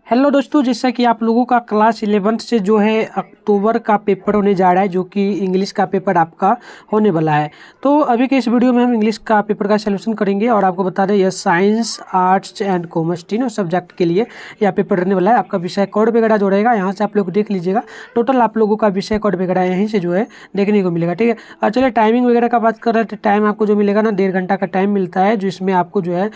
Hello दोस्तों, जैसा कि आप लोगों का क्लास 11th से जो है अक्टूबर का पेपर होने जा रहा है, जो कि इंग्लिश का पेपर आपका होने वाला है। तो अभी के इस वीडियो में हम इंग्लिश का पेपर का सलूशन करेंगे और आपको बता दें यह साइंस, आर्ट्स एंड कॉमर्स तीनों सब्जेक्ट के लिए यह पेपर रहने वाला है। आपका विषय कोड वगैरह जो रहेगा यहाँ से आप लोग देख लीजिएगा। टोटल आप लोगों का विषय कोड वगैरह यहीं से जो है देखने को मिलेगा, ठीक है। और चलिए टाइमिंग वगैरह का बात कर रहे हैं तो टाइम आपको जो मिलेगा ना 1.5 घंटा का टाइम मिलता है, जिसमें आपको जो है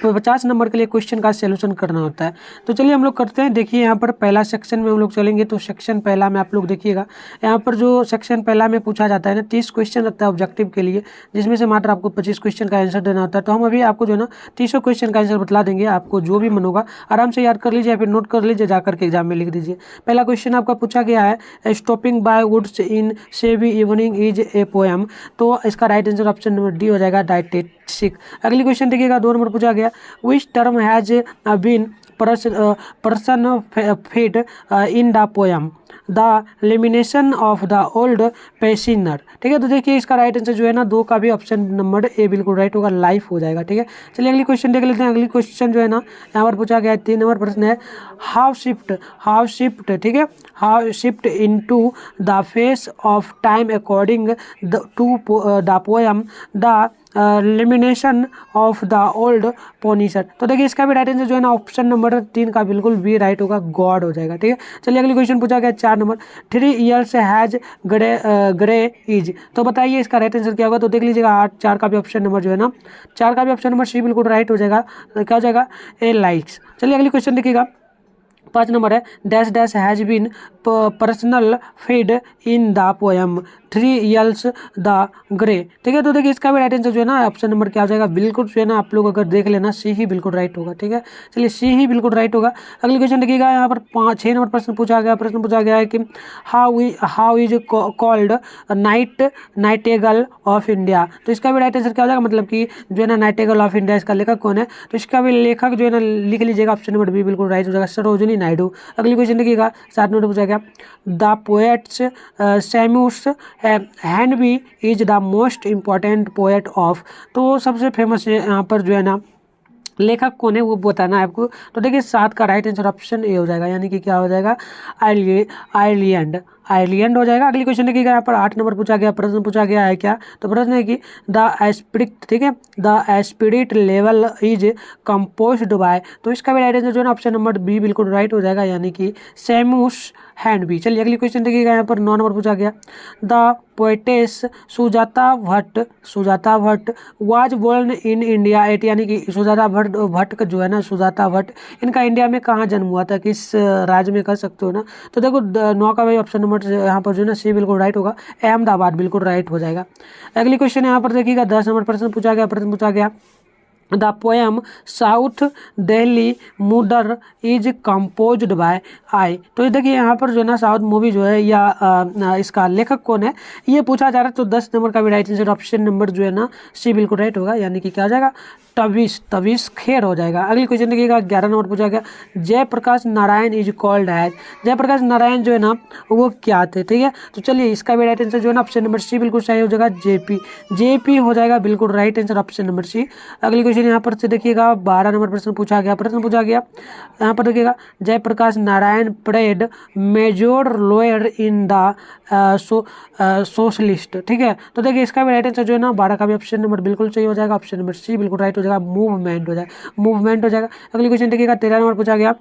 50 नंबर के लिए क्वेश्चन का सलूशन करना होता है। तो चलिए हम लोग करते हैं। देखिए यहाँ पर पहला सेक्शन में हम लोग चलेंगे, तो सेक्शन पहला में आप लोग देखिएगा। यहाँ पर जो सेक्शन पहला में पूछा जाता है ना 30 क्वेश्चन रहता है ऑब्जेक्टिव के लिए, जिसमें से मात्र आपको 25 क्वेश्चन का आंसर देना होता है। तो हम अभी आपको जो है ना 30 क्वेश्चन का आंसर बतला देंगे, आपको जो भी मन होगा आराम से याद कर लीजिए या फिर नोट कर लीजिए, जाकर के एग्जाम में लिख दीजिए। पहला क्वेश्चन आपका पूछा गया है स्टॉपिंग बाय वुड्स इन सेवी इवनिंग इज ए पोएम। तो इसका right answer option number D हो जाएगा, डाइटेटिक। अगली क्वेश्चन देखिएगा, 2 नंबर पूछा गया which term has been personified in the poem the lamentation of the old pensioner. ठीक है, तो देखिए इसका राइट आंसर जो है ना 2 का भी ऑप्शन नंबर ए बिल्कुल राइट होगा, लाइफ हो जाएगा। ठीक है, चलिए अगली क्वेश्चन देख लेते हैं। अगली क्वेश्चन जो है ना यहाँ पर पूछा गया है 3 नंबर प्रश्न है हाउ शिफ्ट। ठीक है, how shift into the face of time according to the poem the lamentation of the old pensioner. तो देखिए इसका भी राइट आंसर जो है ना ऑप्शन नंबर 3 का बिल्कुल भी राइट होगा, गॉड हो जाएगा। ठीक है, चलिए अगली क्वेश्चन पूछा गया 4 number 3 years has grey is. तो बताइए इसका राइट आंसर क्या होगा। तो देख लीजिएगा 8 4 का भी ऑप्शन नंबर जो है ना 4 का भी ऑप्शन नंबर सी बिल्कुल राइट हो जाएगा। तो क्या हो जाएगा, ए लाइक्स। चलिए अगली क्वेश्चन देखिएगा, 5 नंबर है dash dash has been personal feed in the poem 3 years the grey. ठीक है, तो देखिए इसका भी राइट आंसर जो है ना ऑप्शन नंबर क्या हो जाएगा, बिल्कुल जो है ना आप लोग अगर देख लेना सी ही बिल्कुल राइट होगा। ठीक है, चलिए सी ही बिल्कुल राइट होगा। अगली क्वेश्चन देखिएगा, यहाँ पर 6 नंबर प्रश्न पूछा गया है कि how is called nightingale of India. तो इसका भी राइट आंसर क्या हो जाएगा, मतलब कि जो है ना नाइटेगल ऑफ इंडिया इसका लेखक कौन है। तो इसका भी लेखक जो है ना लिख लीजिएगा, ऑप्शन नंबर बी बिल्कुल राइट हो जाएगा, सरोजिनी नायडू। अगली क्वेश्चन देखिएगा 7 नंबर पूछा गया द पोएट्स सैम्यूस हैंडबी is the most important poet of. तो सबसे फेमस यहाँ पर जो है ना लेखक कौन है वो बताना है आपको। तो देखिए 7 का राइट आंसर ऑप्शन ए हो जाएगा, यानी कि क्या हो जाएगा, आयरलैंड हो जाएगा। अगली क्वेश्चन देखिएगा, यहाँ पर 8 नंबर प्रश्न पूछा गया है क्या। तो प्रश्न है कि द एस्पिरिट, ठीक है, the Spirit level is composed bye. तो इसका भी राइट आंसर जो है ना ऑप्शन नंबर बी बिल्कुल राइट हो जाएगा, यानी कि सैम्यूस हैंडबी। चलिए अगली क्वेश्चन देखिएगा, यहाँ पर 9 नंबर पूछा गया the poetess Sujata Bhatt was born in India at, यानी कि सुजाता भट्ट का जो है ना सुजाता भट्ट, इनका इंडिया में कहाँ जन्म हुआ था, किस राज्य में, कर सकते हो ना। तो देखो 9 का भाई ऑप्शन नंबर यहाँ पर जो है ना सी बिल्कुल राइट होगा, अहमदाबाद बिल्कुल राइट हो जाएगा। अगली क्वेश्चन यहाँ पर देखिएगा 10 नंबर प्रश्न पूछा गया the poem South Delhi murder is composed by I. तो ये देखिए यहाँ पर जो है ना साउथ मूवी जो है या इसका लेखक कौन है ये पूछा जा रहा है। तो 10 नंबर का भी राइट आंसर ऑप्शन नंबर जो है ना सी बिल्कुल राइट होगा, यानी कि क्या हो जाएगा, तवीस खेर हो जाएगा। अगली क्वेश्चन देखिएगा 11 नंबर पूछा गया Jayaprakash Narayan is called as. Jayaprakash Narayan जो है ना वो क्या थे। ठीक है, तो चलिए इसका भी राइट आंसर जो है ना ऑप्शन नंबर सी बिल्कुल सही हो जाएगा, जेपी हो जाएगा, बिल्कुल right answer option number C. अगली क्वेश्चन यहाँ पर से देखिएगा 12 नंबर प्रश्न पूछा गया यहाँ पर देखिएगा Jayaprakash Narayan parade major lower in the socialist. ठीक है, तो देखिए इसका भी राइट आंसर जो है ना 12 का भी ऑप्शन नंबर बिल्कुल सही हो जाएगा, ऑप्शन नंबर सी बिल्कुल राइट हो जाएगा, मूवमेंट हो जाएगा। अगली क्वेश्चन देखिएगा 13 नंबर पूछा गया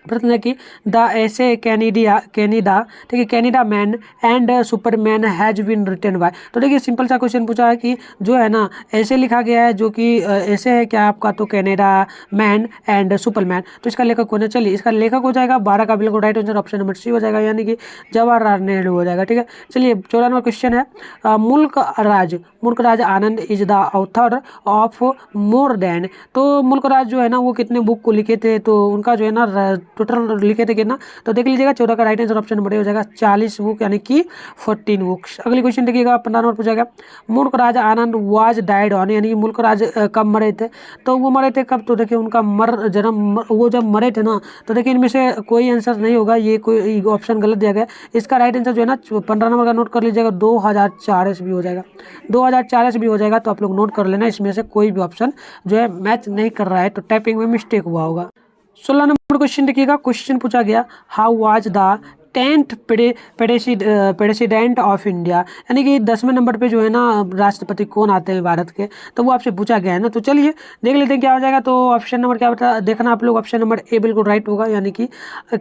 प्रश्न है कि द ऐसे कैनेडा, ठीक है, Canada man and superman has been written by. तो देखिए सिंपल सा क्वेश्चन पूछा है कि जो है ना ऐसे लिखा गया है, जो कि ऐसे है क्या आपका, तो कैनेडा मैन एंड सुपरमैन। तो इसका लेखक कौन है, चलिए इसका लेखक हो जाएगा 12 का बिल्कुल right answer option number C हो जाएगा, यानी कि जवाहरलाल नेहरू हो जाएगा। ठीक है, चलिए 14 नंबर क्वेश्चन है Mulk Raj Anand is the author of more than. तो मुल्क राज जो है ना वो कितने बुक को लिखे थे, तो उनका जो है ना टोटल लिखे थे कितना। तो देख लीजिएगा 14 का राइट आंसर ऑप्शन नंबर हो जाएगा 40 बुक, यानी कि 14 बुक्स। अगली क्वेश्चन देखिएगा 15 नंबर पूछा गया मुल्क राज आनंद वाज डाइड ऑन, यानी कि मुल्क राज कब मरे थे। तो वो मरे थे कब, तो देखिए उनका वो जब मरे थे ना, तो देखिए इनमें से कोई आंसर नहीं होगा, ये कोई ऑप्शन गलत दिया गया। इसका राइट आंसर जो है ना 15 नंबर का नोट कर लीजिएगा 2004 ईस्वी हो जाएगा, 2004 ईस्वी हो जाएगा। तो आप लोग नोट कर लेना, इसमें से कोई भी ऑप्शन जो है मैच नहीं कर रहा है, तो टाइपिंग में मिस्टेक हुआ होगा। 16 नंबर क्वेश्चन देखिएगा। क्वेश्चन पूछा गया, how was the 10th president of India, यानी कि 10वें नंबर पे जो है ना राष्ट्रपति कौन आते हैं भारत के, तो वो आपसे पूछा गया है ना। तो चलिए देख लेते हैं क्या हो जाएगा। तो ऑप्शन नंबर क्या बता देखना आप लोग, ऑप्शन नंबर ए बिल्कुल राइट होगा, यानी कि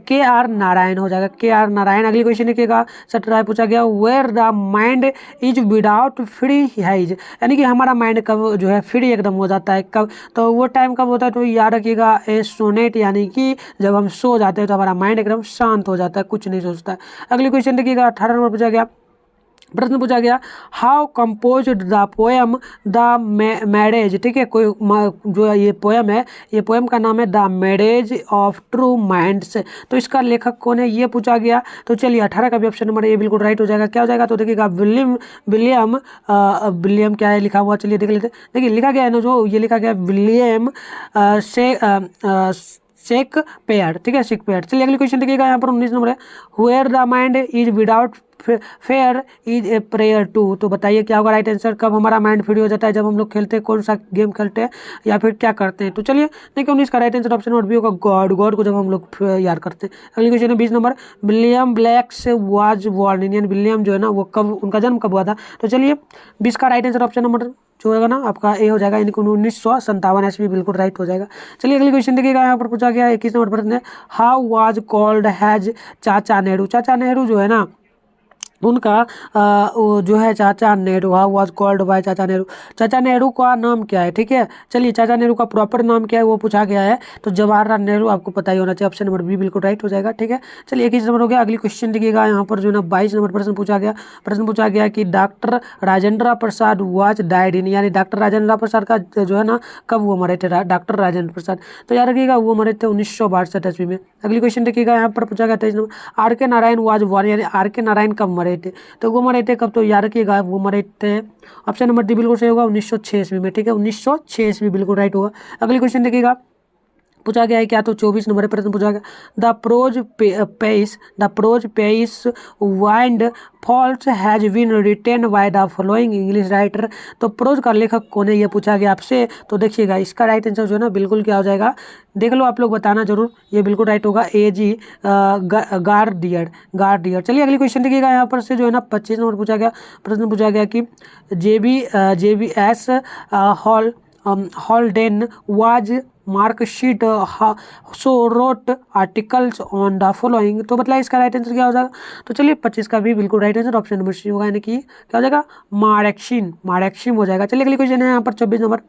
KR नारायण हो जाएगा, KR नारायण। अगली क्वेश्चन देखिएगा, 17 पूछा गया, where the mind is without free highs, यानी कि हमारा माइंड कब जो है फ्री एकदम हो जाता है, कब, तो वो टाइम कब होता है, तो याद रखिएगा ए सोनेट, यानी कि जब हम सो जाते हैं तो हमारा माइंड एकदम शांत हो जाता है, कुछ नहीं सोचता है। अगली क्वेश्चन देखिएगा, 18 नंबर पूछा गया, प्रश्न पूछा गया, how compose the poem the marriage, ठीक है, कोई जो ये पोएम है, ये पोएम का नाम है the marriage of true minds, तो इसका लेखक कौन है, ये पूछा गया। तो चलिए 18 का भी ऑप्शन नंबर ये बिल्कुल राइट हो जाएगा। क्या हो जाएगा, तो देखिएगा विलियम विलियम क्या है लिखा हुआ, चलिए देख लेते हैं। देखिए लिखा गया है ना, जो ये लिखा गया विलियम शेक्सपियर, ठीक है, शेक्सपियर। चलिए अगली क्वेश्चन देखिएगा, यहाँ पर 19 नंबर है, where the mind is without fear is a prayer to, तो बताइए क्या होगा राइट आंसर, कब हमारा माइंड फ्री हो जाता है, जब हम लोग खेलते हैं, कौन सा गेम खेलते हैं या फिर क्या करते हैं। तो चलिए देखिए 19 का right answer option number B होगा, गॉड, गॉड को जब हम लोग याद करते हैं। अगली क्वेश्चन है 20 number, William blacks was born Indian, William जो है ना वो कब, उनका जन्म कब हुआ था। तो चलिए 20 का राइट आंसर ऑप्शन नंबर जो होगा ना आपका ए हो जाएगा, यानी कि 1957 ऐसे भी बिल्कुल राइट हो जाएगा। चलिए अगली क्वेश्चन देखिएगा, यहाँ पर पूछा गया 21 नंबर प्रश्न है, हाउ वाज कॉल्ड हैज चाचा नेहरू, चाचा नेहरू जो है ना उनका वो जो है चाचा Nehru, how was called by चाचा नेहरू, चाचा नेहरू का नाम क्या है, ठीक है। चलिए चाचा नेहरू का प्रॉपर नाम क्या है वो पूछा गया है, तो जवाहरलाल नेहरू आपको पता ही होना चाहिए, ऑप्शन नंबर बी बिल्कुल राइट हो जाएगा, ठीक है। चलिए 21 नंबर हो गया। अगली क्वेश्चन देखिएगा, यहाँ पर जो है ना 22 नंबर प्रश्न पूछा गया कि doctor Rajendra Prasad was died in, यानी डॉक्टर राजेंद्र प्रसाद का जो है ना कब वो मरे थे, डॉक्टर राजेंद्र प्रसाद, तो याद रखिएगा वो मरे थे 1962 ईस्वी में। अगली क्वेश्चन देखिएगा, यहाँ पर पूछा गया 23 number, RK Narayan was born, यानी RK नारायण कब मरे थे, तो वो मरे थे कब, तो याद रखिएगा वो मरे थे, ऑप्शन नंबर डी बिल्कुल सही होगा, 1906 ईस्वी में, ठीक है, 1906 ईस्वी बिल्कुल राइट होगा। अगली क्वेश्चन देखिएगा, पूछा गया है क्या, तो 24 नंबर प्रश्न पूछा गया, the prose piece wind falls has been written by the following English writer, तो प्रोज का लेखक कौन है ये पूछा गया आपसे। तो देखिएगा इसका राइट आंसर जो है ना बिल्कुल क्या हो जाएगा, देख लो आप लोग बताना जरूर, ये बिल्कुल राइट होगा, AG गार्डियर। चलिए अगली क्वेश्चन देखिएगा, यहाँ पर से जो है ना 25 नंबर प्रश्न पूछा गया कि JBS Haldane was Marxist so wrote articles on the following, तो मतलब इसका राइट आंसर क्या हो जाएगा। तो चलिए 25 का भी बिल्कुल right answer option number C होगा, यानी कि क्या हो जाएगा, मार्क्सिम हो जाएगा। चलिए अगली क्वेश्चन है यहाँ पर 24 number,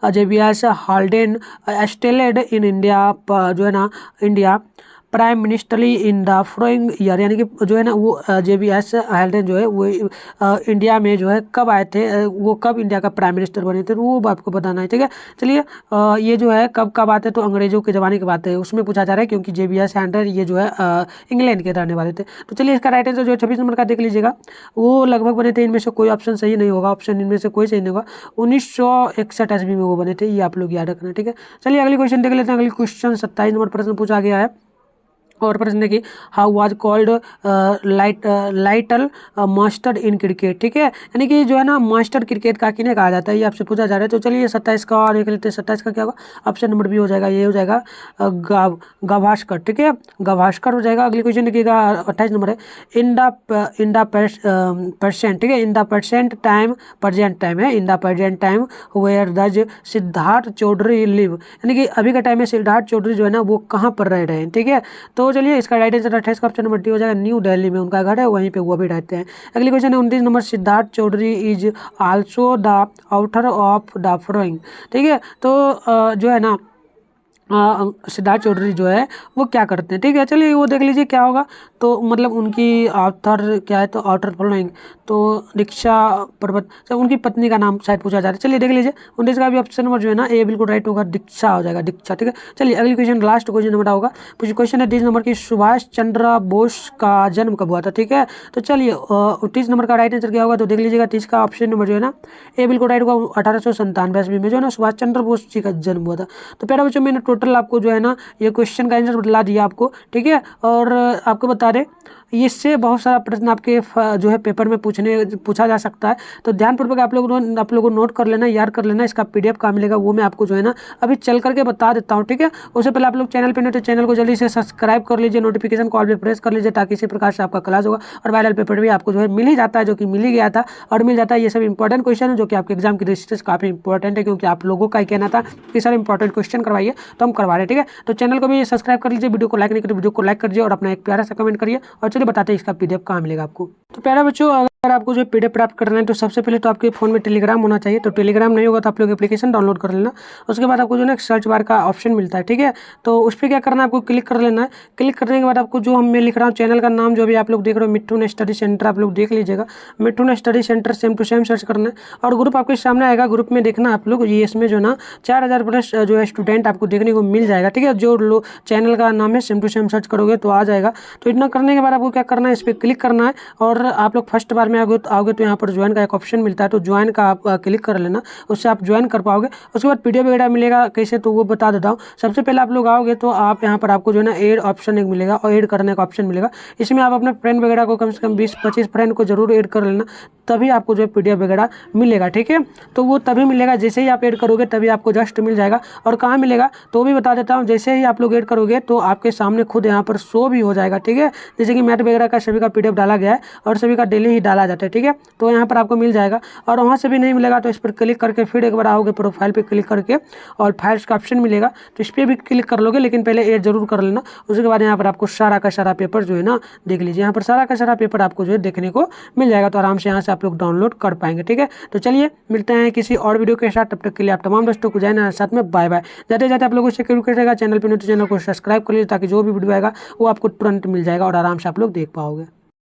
JBS Haldane settled in India, जो है ना India prime ministerly in the following year, यानी कि जो है ना वो JBS हॉल्डेन जो है वो इंडिया में जो है कब आए थे, वो कब इंडिया का प्राइम मिनिस्टर बने थे, वो आपको बताना है, ठीक है। चलिए ये जो है कब आते, तो अंग्रेजों के ज़माने की बात है, उसमें पूछा जा रहा है, क्योंकि JBS हॉल्डेन ये जो है इंग्लैंड के रहने वाले थे। तो चलिए इसका राइट आंसर जो है 26 नंबर का देख लीजिएगा, वो लगभग बने थे, इनमें से कोई ऑप्शन सही नहीं होगा, ऑप्शन इनमें से कोई सही नहीं होगा, 1961 ईस्वी में वो बने थे, ये आप लोग याद रखना, ठीक है। चलिए अगली क्वेश्चन देख लेते हैं। अगली क्वेश्चन 27 नंबर प्रश्न पूछा गया है, और प्रश्न देखिए, how was called little master in cricket, ठीक है, यानी कि जो है ना मास्टर क्रिकेट का किन्हें कहा जाता है, ये आपसे पूछा जा रहा है। तो चलिए 27 का और देख लेते हैं, 27 का क्या होगा, ऑप्शन नंबर बी हो जाएगा, ये हो जाएगा गावस्कर, ठीक है, गावस्कर हो जाएगा। अगली क्वेश्चन देखिएगा 28 नंबर है, इन द परसेंट, ठीक है, इन द प्रेजेंट टाइम है, in the present time where does Siddharth Chaudhary live, यानी कि अभी का टाइम में सिद्धार्थ चौधरी जो है ना वो कहाँ पर रह रहे हैं, ठीक है। तो चलिए इसका राइट आंसर 28 का ऑप्शन नंबर डी हो जाएगा, न्यू दिल्ली में उनका घर है, वहीं पे वो भी रहते हैं। अगली क्वेश्चन है 29 नंबर, Siddharth Chaudhary is also the author of the following, ठीक है। तो जो है ना सिद्धार्थ चौधरी जो है वो क्या करते हैं, ठीक है। चलिए वो देख लीजिए क्या होगा, तो मतलब उनकी ऑथर क्या है, तो ऑथर फॉलोइंग, तो दीक्षा पर्वत, जब उनकी पत्नी का नाम शायद पूछा जा रहा है। चलिए देख लीजिए 19 का भी ऑप्शन नंबर जो है ना ए बिल्कुल राइट होगा, दीक्षा हो जाएगा, दीक्षा, ठीक है। चलिए अगली क्वेश्चन, लास्ट क्वेश्चन नंबर होगा, क्वेश्चन है 30 नंबर की, सुभाष चंद्र बोस का जन्म कब हुआ था, ठीक है। तो चलिए 30 नंबर का राइट आंसर क्या होगा, तो देख लीजिएगा 30 का ऑप्शन नंबर जो है ना ए बिल्कुल राइट होगा, 1897 ईस्वी में जो है ना सुभाष चंद्र बोस जी का जन्म हुआ था। तो प्यारे बच्चों मैंने टोटल आपको जो है ना ये क्वेश्चन का आंसर बतला दिया आपको, ठीक है। और आपको बता दें इससे बहुत सारा प्रश्न आपके जो है पेपर में पूछा जा सकता है। तो ध्यानपूर्वक आप लोगों नोट कर लेना, याद कर लेना। इसका PDF कहाँ मिलेगा वो मैं आपको जो है ना अभी चल करके बता देता हूँ, ठीक है। उससे पहले आप लोग चैनल पे नहीं तो चैनल को जल्दी से सब्सक्राइब कर लीजिए, नोटिफिकेशन कॉल पे प्रेस कर लीजिए, ताकि इसी प्रकार से आपका क्लास होगा और वायरल पेपर भी आपको जो है मिल ही जाता है, जो कि मिल ही गया था और मिल जाता है। ये सब इंपॉर्टेंट क्वेश्चन है जो कि आपके एग्जाम की दृष्टि से काफी इंपॉर्टेंट है, क्योंकि आप लोगों का ही कहना था कि सर इंपॉर्टेंट क्वेश्चन करवाइए, तो हम करवा रहे हैं, ठीक है। तो चैनल को भी सब्सक्राइब कर लीजिए, वीडियो को लाइक नहीं करिए, वीडियो को लाइक कर दीजिए और अपना एक प्यारा सा कमेंट करिए। और चलिए बताते हैं इसका PDF कहाँ मिलेगा आपको। तो प्यारे बच्चों, अगर आपको जो PDF प्राप्त करना है तो सबसे पहले तो आपके फोन में टेलीग्राम होना चाहिए। तो टेलीग्राम नहीं होगा तो आप लोग एप्लीकेशन डाउनलोड कर लेना। उसके बाद आपको जो है सर्च बार का ऑप्शन मिलता है, ठीक है। तो उस पर क्या करना है, आपको क्लिक कर लेना है। क्लिक करने के बाद आपको जो मैं लिख रहा हूँ चैनल का नाम जो भी आप लोग देख रहे हो, मिठुन स्टडी सेंटर, आप लोग देख लीजिएगा। Mithun study centre same to same search करना है और ग्रुप आपके सामने आएगा। ग्रुप में देखना आप लोग, ये इसमें जो ना 4000 प्लस जो है स्टूडेंट आपको देखने को मिल जाएगा, ठीक है। जो चैनल का नाम है सेम टू सेम सर्च करोगे तो आ जाएगा। तो इतना करने के बाद आपको क्या करना है, इस पर क्लिक करना है और आप लोग फर्स्ट बार में आओगे तो यहाँ पर ज्वाइन का एक ऑप्शन मिलता है। तो ज्वाइन का आप क्लिक कर लेना, उससे आप ज्वाइन कर पाओगे। उसके बाद PDF वगैरह मिलेगा कैसे, तो वो बता देता हूँ। सबसे पहले आप लोग आओगे तो आप यहाँ पर आपको जो है ना ऐड ऑप्शन एक मिलेगा और ऐड करने का ऑप्शन मिलेगा। इसमें आप अपने फ्रेंड वगैरह को कम से कम 20-25 फ्रेंड को जरूर ऐड कर लेना, तभी आपको जो है PDF वगैरह मिलेगा, ठीक है। तो वो तभी मिलेगा जैसे ही आप ऐड करोगे, तभी आपको जस्ट मिल जाएगा। और कहाँ मिलेगा तो भी बता देता हूँ। जैसे ही आप लोग ऐड करोगे तो आपके सामने खुद यहाँ पर शो भी हो जाएगा, ठीक है। जैसे कि मैथ वगैरह का सभी का PDF डाला गया है और सभी का डेली ही डाला जाता है, ठीक है। तो यहाँ पर आपको मिल जाएगा। और वहाँ से भी नहीं मिलेगा तो इस पर क्लिक करके फिर एक बार आओगे, प्रोफाइल पे क्लिक करके और फाइल्स का ऑप्शन मिलेगा, तो इस पर भी क्लिक कर लोगे, लेकिन पहले ऐड जरूर कर लेना। उसके बाद यहाँ पर आपको सारा का सारा पेपर जो है ना देख लीजिए, यहाँ पर सारा का सारा पेपर आपको जो है देखने को मिल जाएगा। तो आराम से यहाँ से आप लोग डाउनलोड कर पाएंगे, ठीक है। तो चलिए मिलते हैं किसी और वीडियो के साथ, तब तक के लिए आप तमाम दोस्तों को जाना साथ में बाय बाय। जाते जाते आप लोगों से रिक्वेस्ट रहेगा, चैनल पर नहीं तो चैनल को सब्सक्राइब कर लीजिए, ताकि जो भी वीडियो आएगा वो आपको तुरंत मिल जाएगा और आराम से आप लोग देख पाओगे।